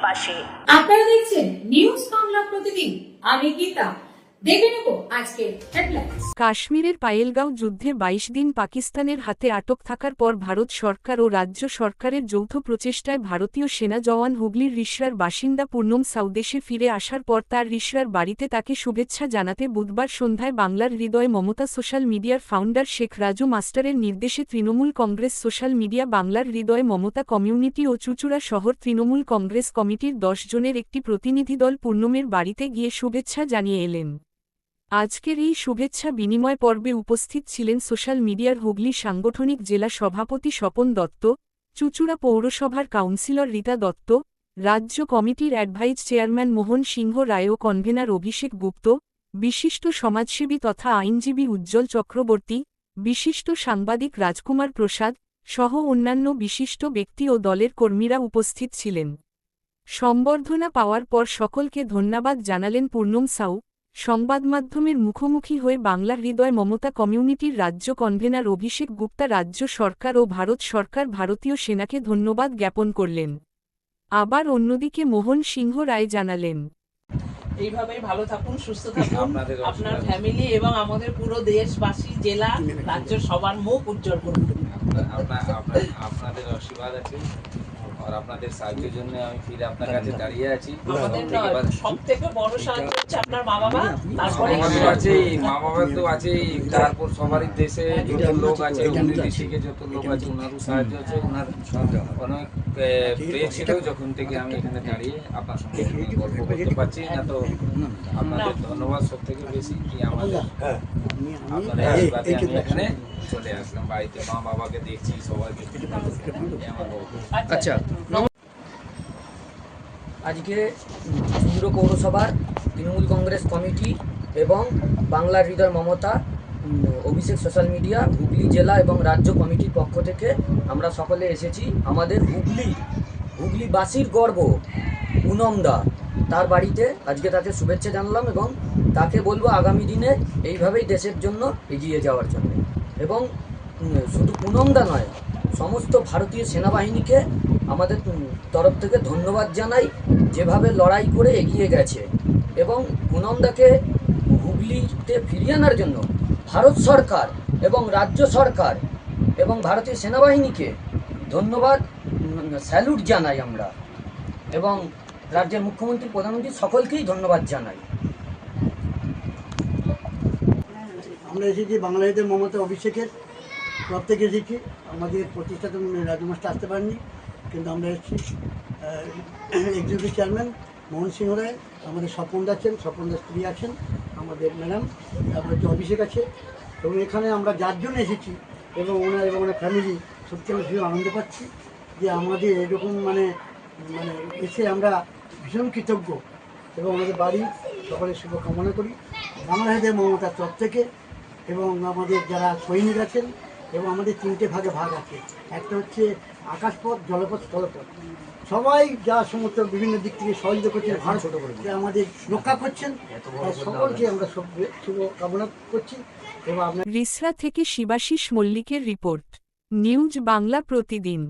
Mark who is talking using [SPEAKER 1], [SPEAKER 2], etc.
[SPEAKER 1] পাশে।
[SPEAKER 2] আপনারা দেখছেন নিউজ বাংলা প্রতিদিন। আমি গীতা। দেখে নেব আজকের হেডলাইন্স।
[SPEAKER 3] কাশ্মীরের পায়েলগাঁও যুদ্ধে ২২ দিন পাকিস্তানের হাতে আটক থাকার পর ভারত সরকার ও রাজ্য সরকারের যৌথ প্রচেষ্টায় ভারতীয় সেনা জওয়ান হুগলির রিষড়ার বাসিন্দা পূর্ণম সাউ দেশে ফিরে আসার পর তার রিষড়ার বাড়িতে তাকে শুভেচ্ছা জানাতে বুধবার সন্ধ্যায় বাংলার হৃদয় মমতা সোশ্যাল মিডিয়ার ফাউন্ডার শেখ রাজু মাস্টারের নির্দেশে তৃণমূল কংগ্রেস সোশ্যাল মিডিয়া বাংলার হৃদয় মমতা কমিউনিটি ও চুঁচুড়া শহর তৃণমূল কংগ্রেস কমিটির ১০ জনের একটি প্রতিনিধি দল পূর্ণমের বাড়িতে গিয়ে শুভেচ্ছা জানিয়ে এলেন। আজকের এই শুভেচ্ছা বিনিময় পর্বে উপস্থিত ছিলেন সোশ্যাল মিডিয়ার হুগলি সাংগঠনিক জেলা সভাপতি স্বপন দত্ত, চুঁচুড়া পৌরসভার কাউন্সিলর রীতা দত্ত, রাজ্য কমিটির অ্যাডভাইস চেয়ারম্যান মোহন সিংহ রায় ও কনভেনার অভিষেক গুপ্ত, বিশিষ্ট সমাজসেবী তথা আইনজীবী উজ্জ্বল চক্রবর্তী, বিশিষ্ট সাংবাদিক রাজকুমার প্রসাদ সহ অন্যান্য বিশিষ্ট ব্যক্তি ও দলের কর্মীরা উপস্থিত ছিলেন। সম্বর্ধনা পাওয়ার পর সকলকে ধন্যবাদ জানালেন পূর্ণম সাউ। সংবাদমাধ্যমের মুখোমুখি হয়ে বাংলার হৃদয় মমতা কমিউনিটির রাজ্য কনভেনার অভিষেক গুপ্তা রাজ্য সরকার ও ভারত সরকার ভারতীয় সেনাকে ধন্যবাদ জ্ঞাপন করলেন। আবার অন্যদিকে মোহন সিংহ রায় জানালেন,
[SPEAKER 4] এইভাবেই ভালো থাকুন, সুস্থ থাকুন, আপনার ফ্যামিলি এবং আমাদের পুরো দেশবাসী, জেলা, রাজ্য সবার মুখ উজ্জ্বল করুন।
[SPEAKER 5] আপনাদের আশীর্বাদ আছে আর আপনাদের সাহায্যের জন্য আমি ফিরে আপনার কাছে দাঁড়িয়ে আছি।
[SPEAKER 4] আমাদের সবথেকে বড় সাহায্য হচ্ছে আপনার মা বাবা, তারপরে
[SPEAKER 5] আছেই মা বাবা তো আছেই, তারপর সবারই দেশে যত লোক আছে, ডিস্ট্রিক্টে যত লোক আছে ওনারও সাহায্য আছে। ওনার অনেক প্রে ছিল যখন থেকে আমি এখানে দাঁড়িয়ে আপনার সঙ্গে গল্প করতে পারছি, না তো আপনাদের ধন্যবাদ সব থেকে বেশি কি আমাদের আপনাদের আশীর্বাদে আমি এখানে চলে আসলাম বাড়িতে, মা বাবাকে দেখছি, সবাইকে।
[SPEAKER 6] আচ্ছা, আজকে চুঁচুড়া পৌরসভার তৃণমূল কংগ্রেস কমিটি এবং বাংলার হৃদয় মমতা অভিষেক সোশ্যাল মিডিয়া হুগলি জেলা এবং রাজ্য কমিটির পক্ষ থেকে আমরা সকলে এসেছি আমাদের হুগলিবাসীর গর্ব পুনমদা তার বাড়িতে। আজকে তাকে শুভেচ্ছা জানালাম এবং তাকে বলবো আগামী দিনে এইভাবেই দেশের জন্য এগিয়ে যাওয়ার জন্য। এবং শুধু পুনমদা নয়, সমস্ত ভারতীয় সেনাবাহিনীকে আমাদের তরফ থেকে ধন্যবাদ জানাই, যেভাবে লড়াই করে এগিয়ে গেছে। এবং পুনমদাকে হুগলিতে ফিরিয়ে আনার জন্য ভারত সরকার এবং রাজ্য সরকার এবং ভারতীয় সেনাবাহিনীকে ধন্যবাদ, স্যালুট জানাই আমরা। এবং রাজ্যের মুখ্যমন্ত্রী, প্রধানমন্ত্রী সকলকেই ধন্যবাদ জানাই।
[SPEAKER 7] আমরা এসেছি বাংলা হৃদয় মমতা অভিষেকের তরফ থেকে এসেছি। আমাদের প্রতিষ্ঠাতা রাজু মাস্টার আসতে পারেননি, কিন্তু আমরা এসেছি এক্সিকিউটিভ চেয়ারম্যান মোহন সিংহ রায়, আমাদের স্বপন আছেন, স্বপন স্ত্রী আছেন, আমাদের ম্যাডাম, তারপরে হচ্ছে অভিষেক আছে। এবং এখানে আমরা যার জন্য এসেছি এবং ওনার ফ্যামিলি সত্যি আমরা ভীষণ আনন্দ পাচ্ছি যে আমাদের এরকম মানে এসে আমরা ভীষণ কৃতজ্ঞ এবং আমাদের বাড়ি সকলের শুভ কামনা করি বাংলা হৃদয় মমতার তরফ থেকে। এবং আমাদের যারা সৈনিক আছেন, এবং আমাদের 3টে ভাগে ভাগ আছে, একটা হচ্ছে আকাশপথ, জলপথ, স্থলপথ। সবাই যা সমস্ত বিভিন্ন দিক থেকে সহযোগিতা করছেন, ভারত আমাদের রক্ষা করছেন, সকলকে আমরা শুভ কামনা করছি। এবং আপনার
[SPEAKER 3] রিসরা থেকে শিবাশিস মল্লিকের রিপোর্ট, নিউজ বাংলা প্রতিদিন।